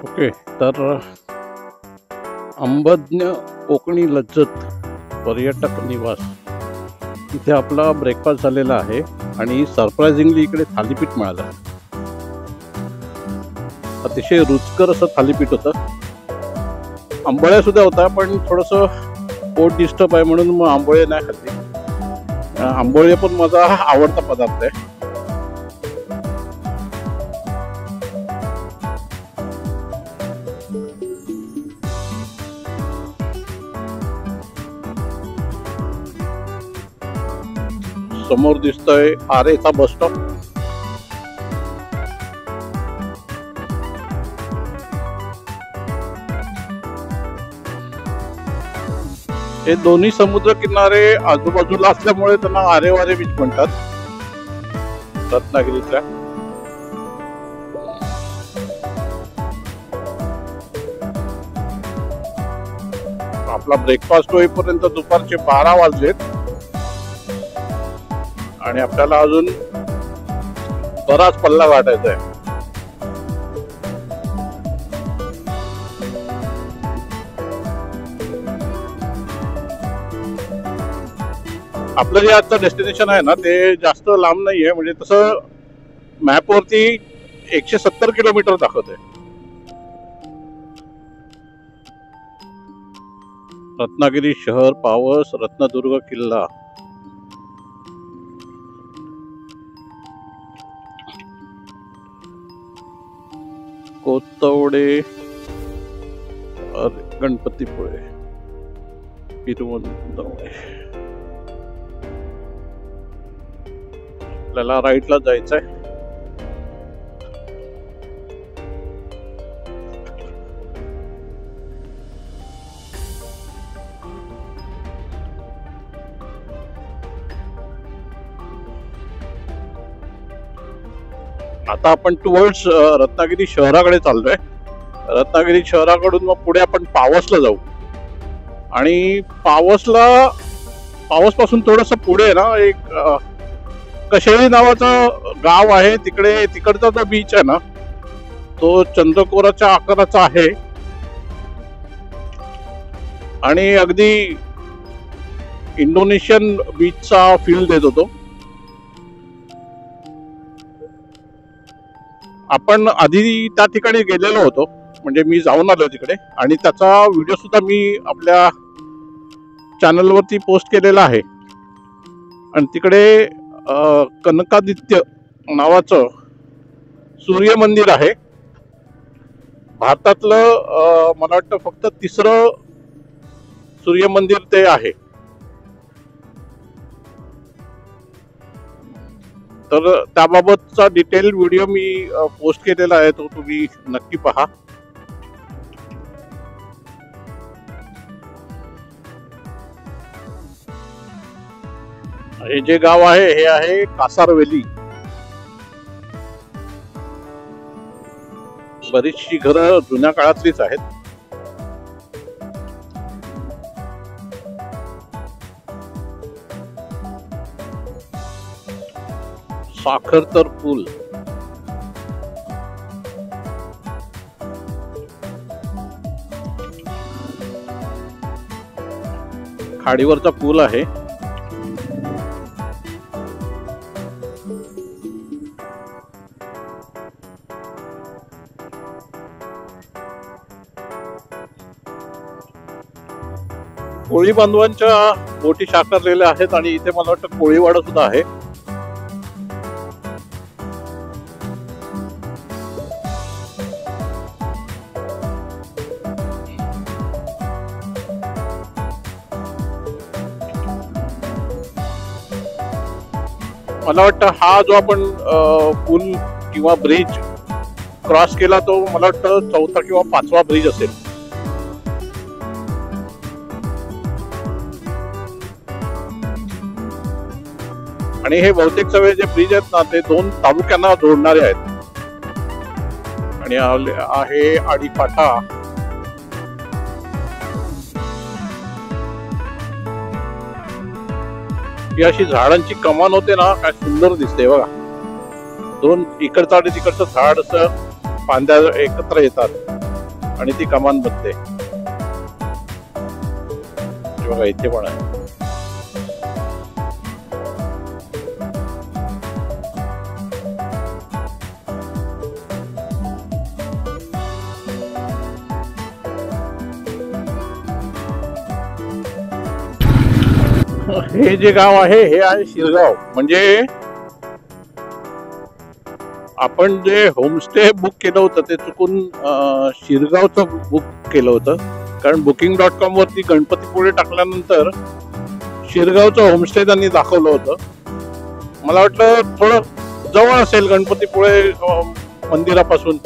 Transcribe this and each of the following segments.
Okay, तर अंबज्ञ कोकणी लज्जत पर्यटक निवास इथे आपला ब्रेकफास्ट झालेला आहे आणि सरप्राइझिंगली इकडे थालीपीठ मिळालं. अतिशय रुचकर असं थालीपीठ होतं. आंबोळ्या सुद्धा होता, पण थोडंसं पोट डिस्टर्ब आहे म्हणून मग आंबोळे नाही खाल्ले. आंबोळे पण माझा आवडता पदार्थ आहे. समोर दिसतोय आरेचा बस स्टॉप. हे दोन्ही समुद्र किनारे आजूबाजूला असल्यामुळे त्यांना आरेवारे बीच म्हणतात रत्नागिरीतल्या. आपला ब्रेकफास्ट होईपर्यंत दुपारचे 12 वाजलेत आणि आपल्याला अजून बराच पल्ला गाठायचा आहे. आपलं जे आजचं डेस्टिनेशन आहे ना, ते जास्त लांब नाही आहे. म्हणजे तसं मॅपवरती 170 किलोमीटर दाखवत आहे. रत्नागिरी शहर, पावस, रत्नदुर्ग किल्ला. कोतवडे, गणपतीपुळे, पिरवंदवडे. आपल्याला राईटला जायचंय. आता आपण टुवर्ड्स रत्नागिरी शहराकडे चाललोय. रत्नागिरी शहराकडून मग पुढे आपण पावसला जाऊ आणि पावस पासून थोडस पुढे ना एक कशेळी नावाचं गाव आहे. तिकडचा जो बीच आहे ना, तो चंद्रकोराच्या आकाराचा आहे आणि अगदी इंडोनेशियन बीचचा फील देत होतो. आपण आधी त्या ठिकाणी गेलेलो होतो, म्हणजे मी जाऊन आलो तिकडे आणि त्याचा व्हिडिओ सुद्धा मी आपल्या चॅनलवरती पोस्ट केलेला आहे. आणि तिकडे कनकादित्य नावाचं सूर्य मंदिर आहे. भारतातलं मला वाटतं फक्त 3रं सूर्य मंदिर ते आहे. तर त्याबाबतचा डिटेल व्हिडिओ मी पोस्ट केलेला आहे, तो तुम्ही नक्की पहा. हे जे गाव आहे हे आहे कासारवेली. बरीचशी घरं जुन्या काळातलीच आहेत. साखरतर पूल. खाडीवरचा पूल आहे. कोळी बांधवांच्या बोटी साकारलेल्या आहेत आणि इथे मला वाटतं कोळीवाडा सुद्धा आहे. मला वाटतं हा जो आपण पूल किंवा ब्रिज क्रॉस केला तो मला वाटतं 4था किंवा 5वा ब्रिज असेल. आणि हे बहुतेक सगळे जे ब्रिज आहेत ना, ते 2 तालुक्यांना जोडणारे आहेत. आणि आहे आडीपाटा. ही अशी झाडांची कमान होते ना, काय सुंदर दिसते बघा. दोन इकडचं आणि तिकडचं झाड असं फांद्या एकत्र येतात. आणि ती कमान बनते. बघा इथे पण आहे. हे जे गाव आहे हे आहे शिरगाव. म्हणजे आपण जे होमस्टे बुक केलं होतं ते चुकून शिरगावचं बुक केलं होतं. कारण booking.com वरती गणपतीपुळे टाकल्यानंतर शिरगावचं होमस्टे त्यांनी दाखवलं होतं. मला वाटलं थोडं जवळ असेल गणपतीपुळे मंदिरापासून,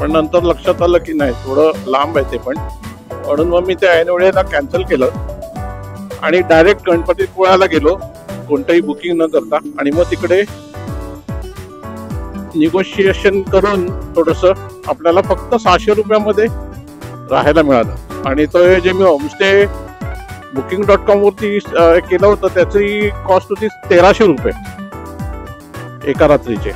पण नंतर लक्षात आलं की नाही, थोडं लांब आहे ते पण. म्हणून मग मी ते ऐन वेळेला कॅन्सल केलं आणि डायरेक्ट गणपतीपुळ्याला गेलो कोणतंही बुकिंग न करता. आणि मग तिकडे निगोशिएशन करून थोडस आपल्याला फक्त 600 रुपयामध्ये राहायला मिळालं. आणि तो जे मी होमस्टे booking.com वरती केलं होतं त्याची कॉस्ट होती 1300 रुपये एका रात्रीचे.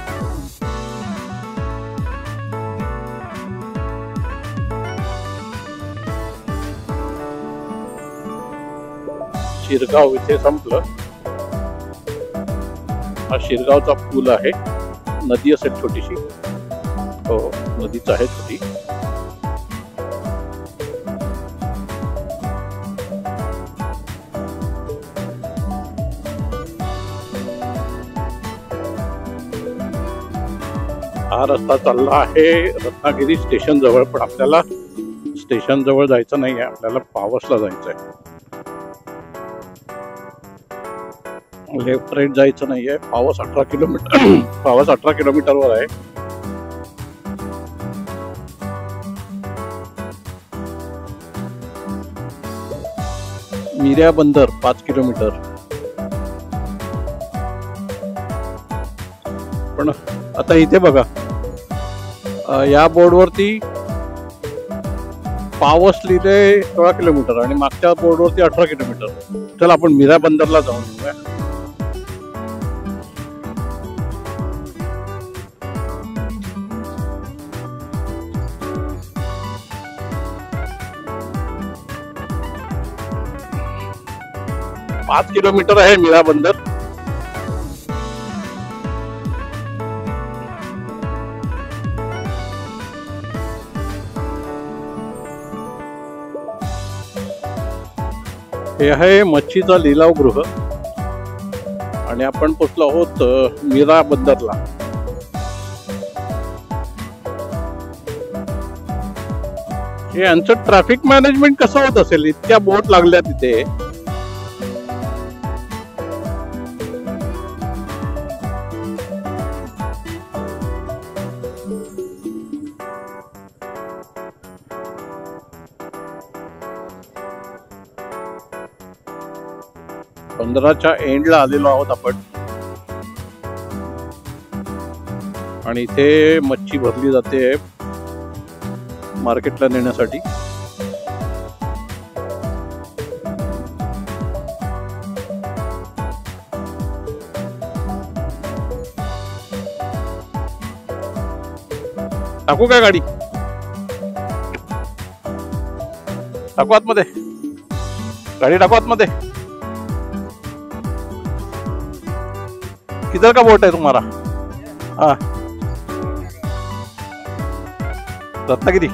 शिरगाव इथे संपलं. हा शिरगावचा पूल आहे. नदी असेल छोटीशी. हो, नदीच आहे छोटी. हा रस्ता चालला आहे रत्नागिरी स्टेशन जवळ. पण आपल्याला स्टेशन जवळ जायचं नाही आहे, आपल्याला पावसला जायचं आहे. लेफ्ट राईट जायचं नाहीये. पावस 18 किलोमीटर पावस 18 किलोमीटरवर आहे. मिऱ्या बंदर 5 किलोमीटर. पण आता इथे बघा, या बोर्डवरती पावस लिहिले 16 किलोमीटर आणि मागच्या बोर्डवरती 18 किलोमीटर. चला आपण मिऱ्या बंदरला जाऊन येऊया. पाच किलोमीटर आहे मीरा बंदर. हे आहे मच्छीचा लिलाव गृह आणि आपण पोचलो आहोत मीरा बंदरला. हे यांचं ट्रॅफिक मॅनेजमेंट कसं होत असेल? इतक्या बोट लागल्या तिथे. बंदराच्या एंडला आलेलो आहोत आपण आणि इथे मच्छी भरली जाते मार्केटला नेण्यासाठी. टाकू काय गाडी? टाकू आतमध्ये गाडी? टाकू आतमध्ये? किधर का बोट है तुम्हारा? हाँ, रत्नागिरी.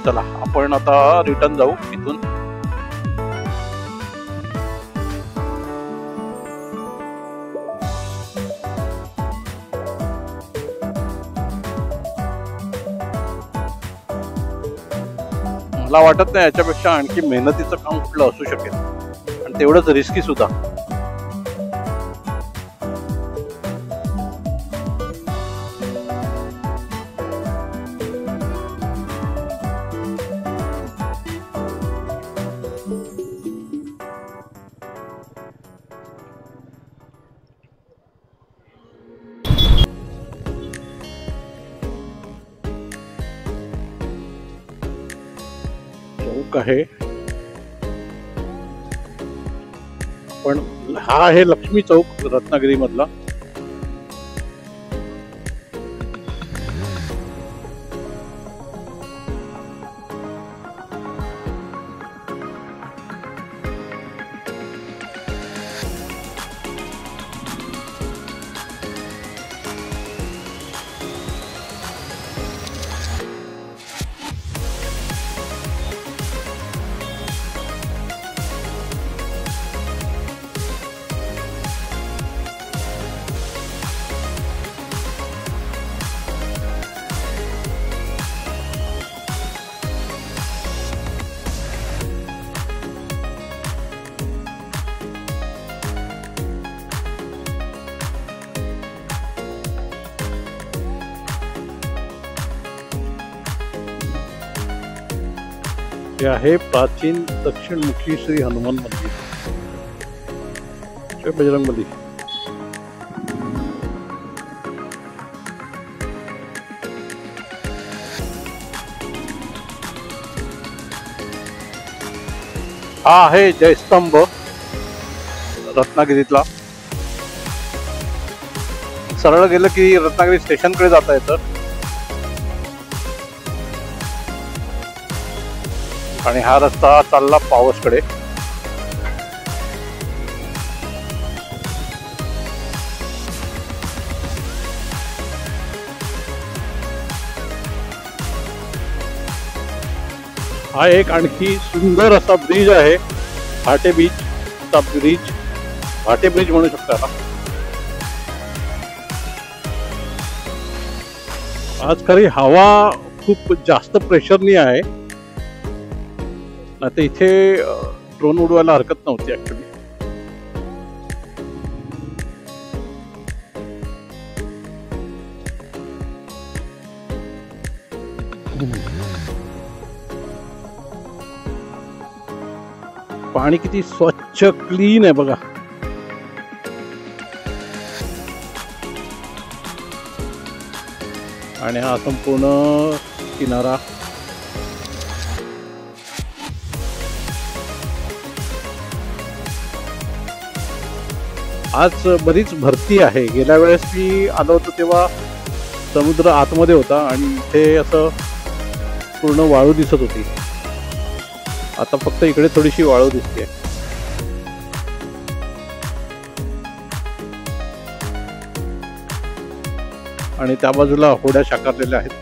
चला आपण आता रिटर्न जाऊ इथून. मला वाटत नाही याच्यापेक्षा आणखी मेहनतीचं काम कुठलं असू शकेल आणि तेवढंच रिस्की सुद्धा. आहे पण हा आहे लक्ष्मी चौक रत्नागिरी मधला. हे आहे प्राचीन दक्षिणमुखी श्री हनुमान मंदिर. जय बजरंगबली. हा आहे जयस्तंभ रत्नागिरीतला. सरळ गेलं की रत्नागिरी स्टेशनकडे जाता येतं. आणि हा रस्ता चालला पावसकडे. हा एक आणखी सुंदर असा ब्रिज आहे, भाटे बीचचा ब्रिज. भाटे ब्रिज म्हणू शकता ना. आज खरी हवा खूप जास्त प्रेशरनी आहे, आता इथे ड्रोन उडवायला हरकत नव्हती ऍक्च्युली. पाणी किती स्वच्छ क्लीन आहे बघा. आणि हा संपूर्ण किनारा. आज बरीच भरती आहे. गेल्या वेळेस मी आलो होतो तेव्हा समुद्र आतमध्ये होता आणि इथे असं पूर्ण वाळू दिसत होती. आता फक्त इकडे थोडीशी वाळू दिसते. आणि त्या बाजूला होड्या शाकारलेल्या आहेत.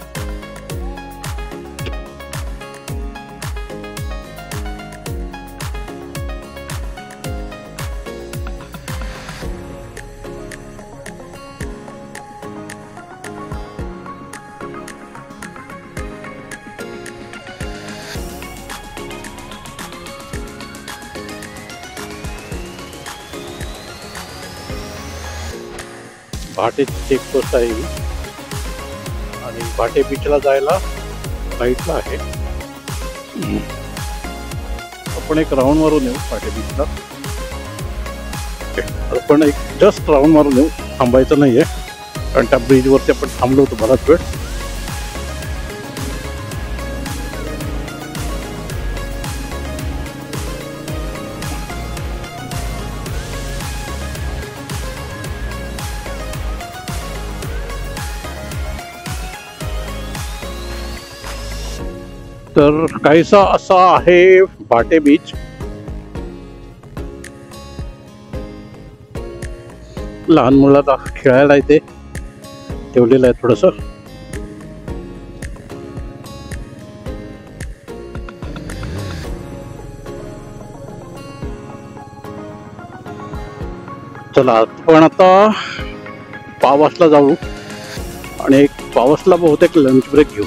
भाटेची चेकपोस्ट आहे ही. आणि भाटे बीचला जायला राईटला आहे. आपण एक राऊंड मारून येऊ भाटे बीचला. आपण एक जस्ट राऊंड मारून येऊ, थांबायचं नाहीये कारण त्या ब्रिजवरती आपण थांबलो होतो बराच वेळ. तर काहीसा असा आहे भाटे बीच. लहान मुलाला खेळायला इथे ठेवलेलं आहे थोडस. चला आपण आता पावसला जाऊ आणि एक पावसला बहुतेक लंच ब्रेक घेऊ.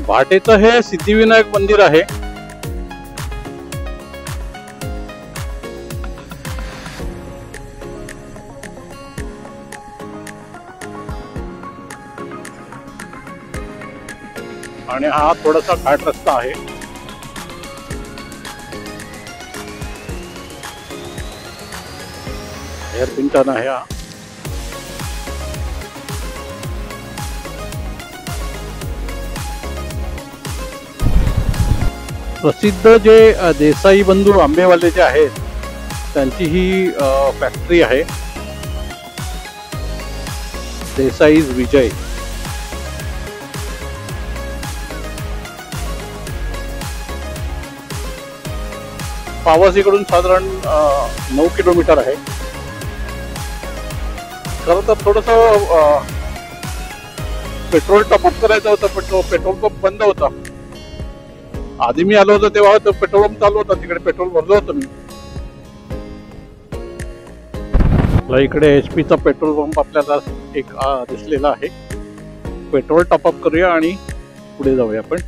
भाटेचं हे सिद्धिविनायक मंदिर आहे. आणि हा थोडासा घाट रस्ता आहे. हेअरपिन आहे हा. प्रसिद्ध जे देसाई बंधू आंबेवाले जे आहेत त्यांची ही फॅक्टरी आहे, देसाईज विजय. पावस इकडून साधारण 9 किलोमीटर आहे. खरं तर थोडस पेट्रोल टॉपअप करायचं होतं, पण पेट्रोल पंप बंद होता. आधी मी आलो होतो तेव्हा तो पेट्रोल पंप चालू होता, तिकडे पेट्रोल भरलं होतं मी. इकडे HP चा पेट्रोल पंप आपल्याला एक दिसलेला आहे. पेट्रोल टॉपअप करूया आणि पुढे जाऊया आपण.